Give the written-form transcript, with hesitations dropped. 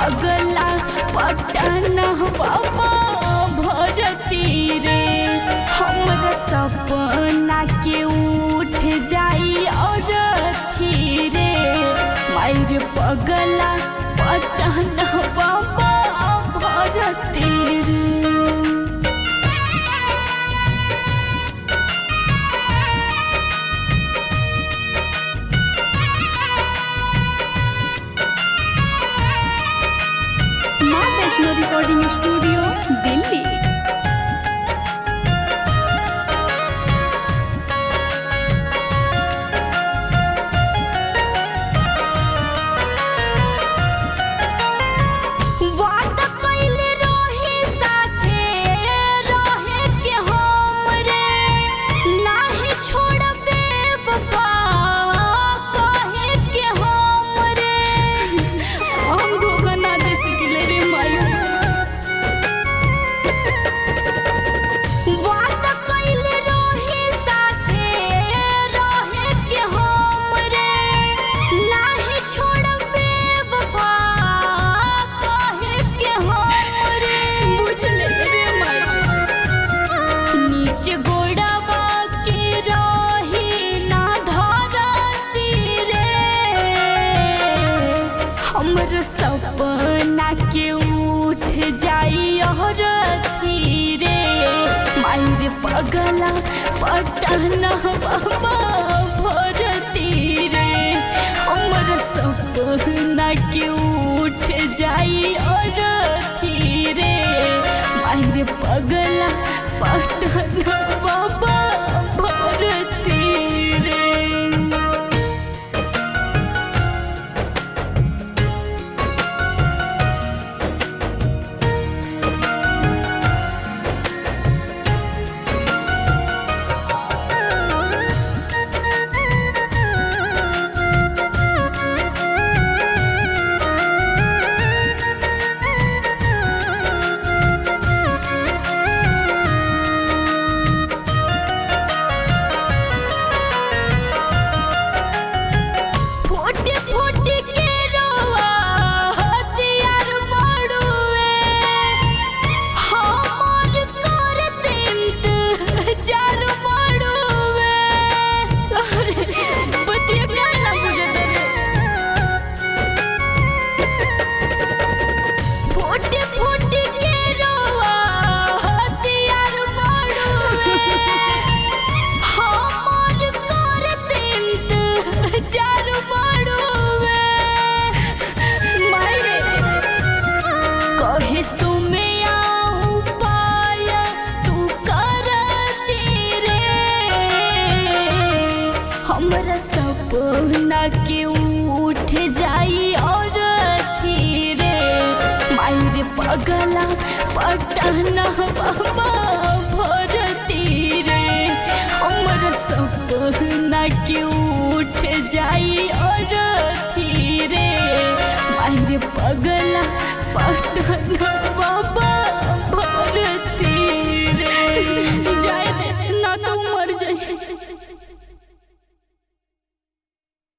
पगला पटना बाबा भरती रे हमरा सपना के उठ जाई और थी रे मायर पगला पटना बाबा भरती रे। माँ वैष्णो रिकॉर्डिंग स्टूडियो दिल्ली। हमर सपना के उठ जाई और थी रे मायर पगला पटना बाबा भरती रे हमर सपना के उठ जाई और थी रे मायर पगला पटना बाबा भरती रे। हमरा सपना के उठ जाई और थी रे मायर पगला पटना बाबा भरती रे हमरा सपना के उठ